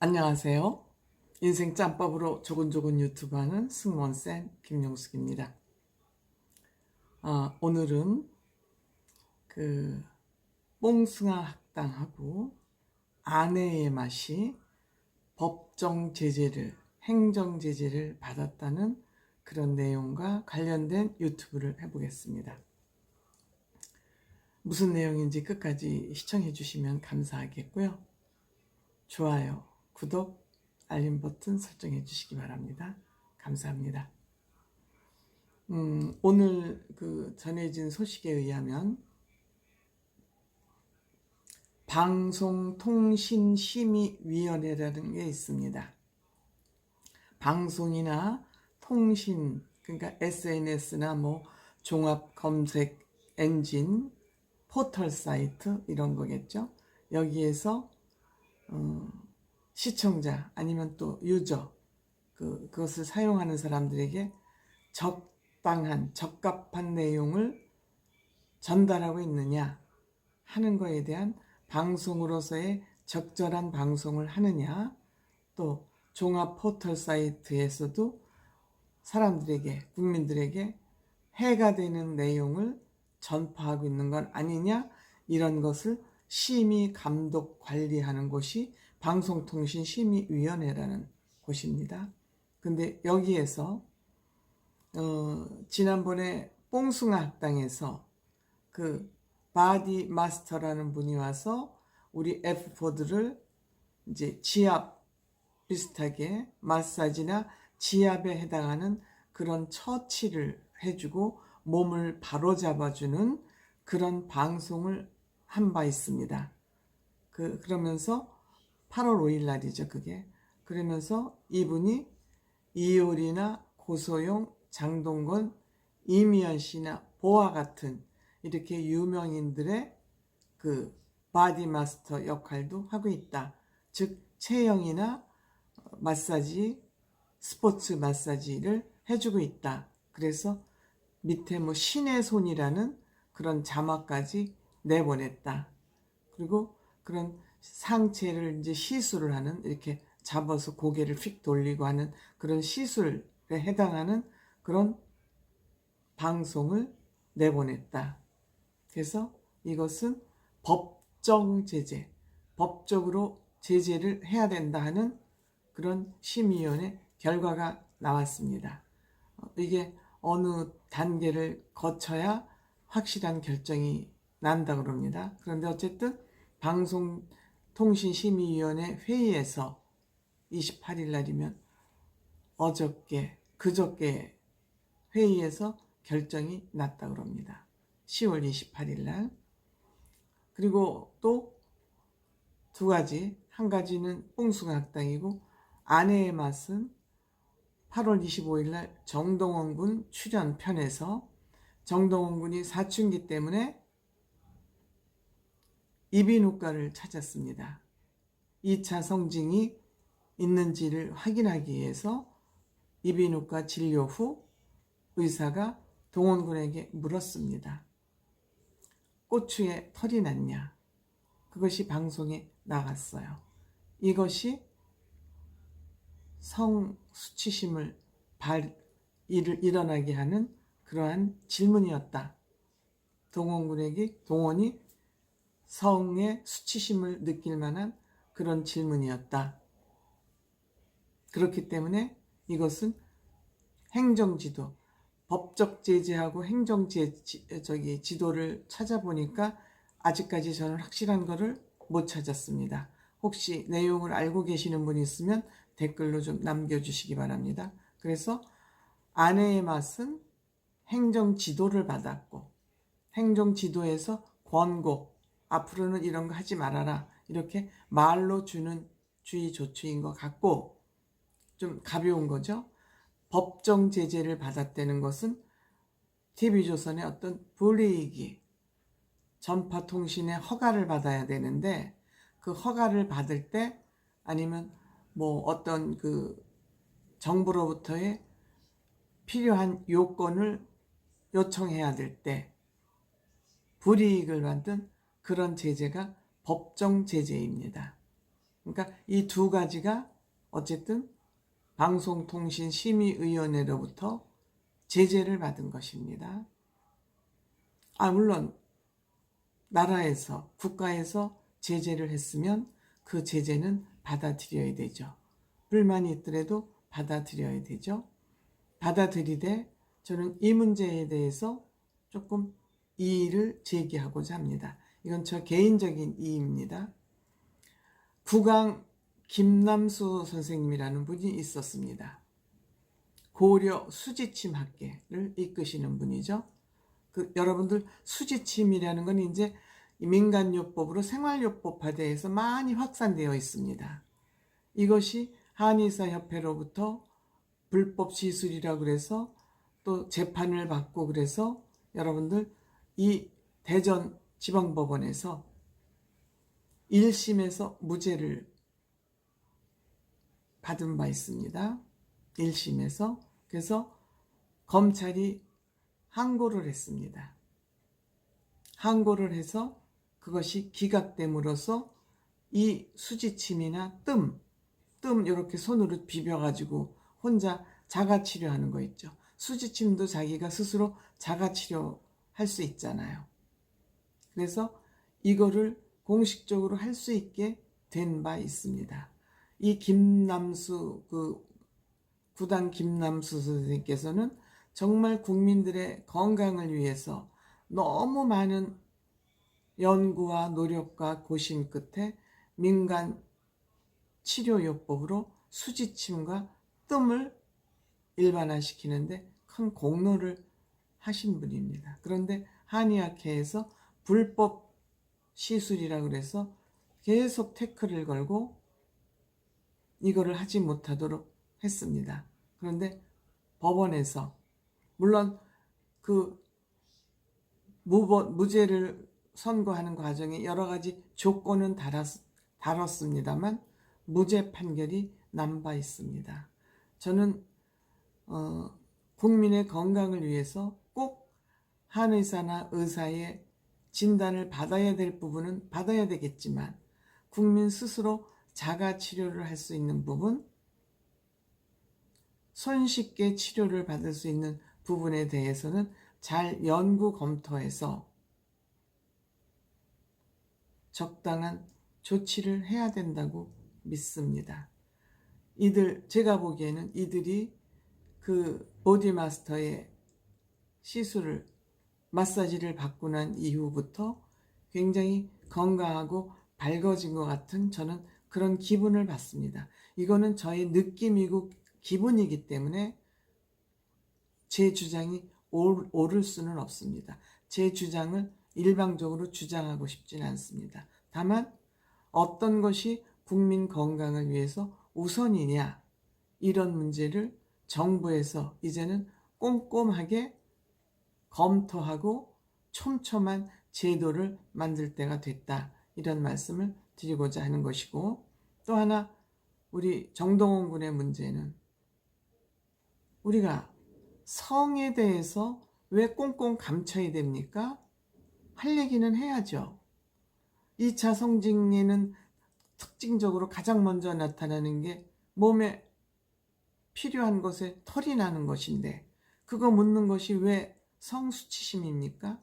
안녕하세요. 인생 짬밥으로 조곤조곤 유튜브 하는 승무원쌤 김용숙입니다. 오늘은 뽕숭아 학당하고 아내의 맛이 법정 제재를, 행정 제재를 받았다는 그런 내용과 관련된 유튜브를 해보겠습니다. 무슨 내용인지 끝까지 시청해 주시면 감사하겠고요. 좋아요, 구독, 알림 버튼 설정해 주시기 바랍니다. 감사합니다. 오늘 전해진 소식에 의하면 방송통신심의위원회라는 게 있습니다. 방송이나 통신, 그러니까 SNS나 종합검색 엔진, 포털 사이트 이런 거겠죠. 여기에서 시청자 아니면 또 유저, 그것을 사용하는 사람들에게 적합한 내용을 전달하고 있느냐 하는 거에 대한 방송으로서의 적절한 방송을 하느냐, 또 종합 포털 사이트에서도 사람들에게, 국민들에게 해가 되는 내용을 전파하고 있는 건 아니냐, 이런 것을 심의, 감독, 관리하는 곳이 방송통신심의위원회라는 곳입니다. 근데 여기에서 지난번에 뽕숭아 학당에서 바디 마스터라는 분이 와서 우리 F4들을 이제 지압 비슷하게 마사지나 지압에 해당하는 그런 처치를 해주고 몸을 바로 잡아주는 그런 방송을 한 바 있습니다. 그러면서 8월 5일 날이죠, 그게. 그러면서 이분이 이효리나 고소영, 장동건, 이미연 씨나 보아 같은 이렇게 유명인들의 바디 마스터 역할도 하고 있다. 즉 체형이나 마사지, 스포츠 마사지를 해주고 있다. 그래서 밑에 신의 손이라는 그런 자막까지 내보냈다. 그리고 그런 상체를 이제 시술을 하는, 이렇게 잡아서 고개를 휙 돌리고 하는 그런 시술에 해당하는 그런 방송을 내보냈다. 그래서 이것은 법정 제재, 법적으로 제재를 해야 된다 하는 그런 심의위원회 결과가 나왔습니다. 이게 어느 단계를 거쳐야 확실한 결정이 난다 그럽니다. 그런데 어쨌든 방송통신심의위원회 회의에서 28일 날이면 그저께 회의에서 결정이 났다 그럽니다. 10월 28일 날. 그리고 또 두 가지, 한 가지는 뽕숭아 학당이고, 아내의 맛은 8월 25일 날 정동원 군 출연편에서 정동원 군이 사춘기 때문에 이비인후과를 찾았습니다. 2차 성징이 있는지를 확인하기 위해서 이비인후과 진료 후 의사가 동원 군에게 물었습니다. 꼬추에 털이 났냐? 그것이 방송에 나갔어요. 이것이 성수치심을 일어나게 하는 그러한 질문이었다. 동원이 성의 수치심을 느낄 만한 그런 질문이었다. 그렇기 때문에 이것은 행정지도, 법적 제재하고 행정 지도를 찾아보니까 아직까지 저는 확실한 거를 못 찾았습니다. 혹시 내용을 알고 계시는 분이 있으면 댓글로 좀 남겨주시기 바랍니다. 그래서 아내의 맛은 행정 지도를 받았고, 행정 지도에서 권고, 앞으로는 이런 거 하지 말아라, 이렇게 말로 주는 주의 조치인 것 같고, 좀 가벼운 거죠. 법정 제재를 받았다는 것은 TV조선의 어떤 불이익이, 전파통신의 허가를 받아야 되는데, 그 허가를 받을 때, 아니면 어떤 정부로부터의 필요한 요건을 요청해야 될 때 불이익을 받은 그런 제재가 법정 제재입니다. 그러니까 이 두 가지가 어쨌든 방송통신심의위원회로부터 제재를 받은 것입니다. 물론 나라에서, 국가에서 제재를 했으면 그 제재는 받아들여야 되죠. 불만이 있더라도 받아들여야 되죠. 받아들이되 저는 이 문제에 대해서 조금 이의를 제기하고자 합니다. 이건 저 개인적인 이의입니다. 국왕 김남수 선생님이라는 분이 있었습니다. 고려 수지침 학계를 이끄시는 분이죠. 여러분들 수지침이라는 건 이제 민간요법으로 생활요법화돼서 많이 확산되어 있습니다. 이것이 한의사협회로부터 불법 시술이라고 그래서 또 재판을 받고 그래서 여러분들 이 대전지방법원에서 1심에서 무죄를 받은 바 있습니다. 1심에서. 그래서 검찰이 항고를 했습니다. 항고를 해서 그것이 기각됨으로써 이 수지침이나 뜸 이렇게 손으로 비벼가지고 혼자 자가치료하는 거 있죠. 수지침도 자기가 스스로 자가치료할 수 있잖아요. 그래서 이거를 공식적으로 할 수 있게 된 바 있습니다. 이 김남수 구단 김남수 선생님께서는 정말 국민들의 건강을 위해서 너무 많은 연구와 노력과 고심 끝에 민간 치료요법으로 수지침과 뜸을 일반화시키는데 큰 공로를 하신 분입니다. 그런데 한의학회에서 불법 시술이라고 그래서 계속 태클을 걸고 이거를 하지 못하도록 했습니다. 그런데 법원에서 물론 그 무죄를 선고하는 과정에 여러 가지 조건은 달았습니다만 무죄 판결이 난 바 있습니다. 저는 국민의 건강을 위해서 꼭 한의사나 의사의 진단을 받아야 될 부분은 받아야 되겠지만 국민 스스로 자가치료를 할 수 있는 부분, 손쉽게 치료를 받을 수 있는 부분에 대해서는 잘 연구 검토해서 적당한 조치를 해야 된다고 믿습니다. 제가 보기에는 이들이 그 보디마스터의 시술을, 마사지를 받고 난 이후부터 굉장히 건강하고 밝아진 것 같은 저는 그런 기분을 받습니다. 이거는 저의 느낌이고 기분이기 때문에 제 주장이 옳을 수는 없습니다. 제 주장을 일방적으로 주장하고 싶지는 않습니다. 다만 어떤 것이 국민 건강을 위해서 우선이냐, 이런 문제를 정부에서 이제는 꼼꼼하게 검토하고 촘촘한 제도를 만들 때가 됐다, 이런 말씀을 드리고자 하는 것이고, 또 하나 우리 정동원 군의 문제는 우리가 성에 대해서 왜 꽁꽁 감춰야 됩니까? 할 얘기는 해야죠. 2차 성징에는 특징적으로 가장 먼저 나타나는 게 몸에 필요한 것에 털이 나는 것인데 그거 묻는 것이 왜 성수치심입니까?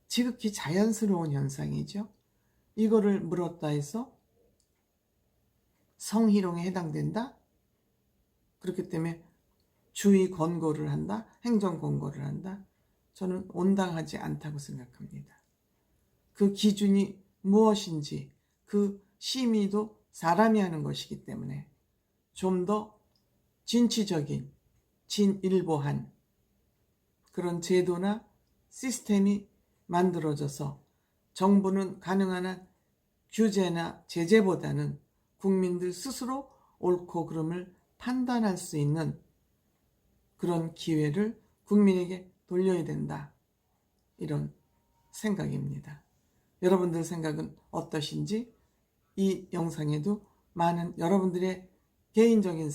지극히 자연스러운 현상이죠. 이거를 물었다 해서 성희롱에 해당된다? 그렇기 때문에 주의 권고를 한다? 행정 권고를 한다? 저는 온당하지 않다고 생각합니다. 그 기준이 무엇인지, 그 심의도 사람이 하는 것이기 때문에 좀 더 진취적인, 진일보한 그런 제도나 시스템이 만들어져서 정부는 가능한 한 규제나 제재보다는 국민들 스스로 옳고 그름을 판단할 수 있는 그런 기회를 국민에게 돌려야 된다, 이런 생각입니다. 여러분들 생각은 어떠신지 이 영상에도 많은 여러분들의 개인적인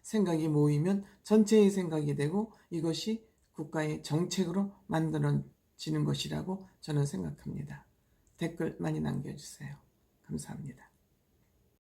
생각이 모이면 전체의 생각이 되고 이것이 국가의 정책으로 만들어지는 것이라고 저는 생각합니다. 댓글 많이 남겨주세요. 감사합니다.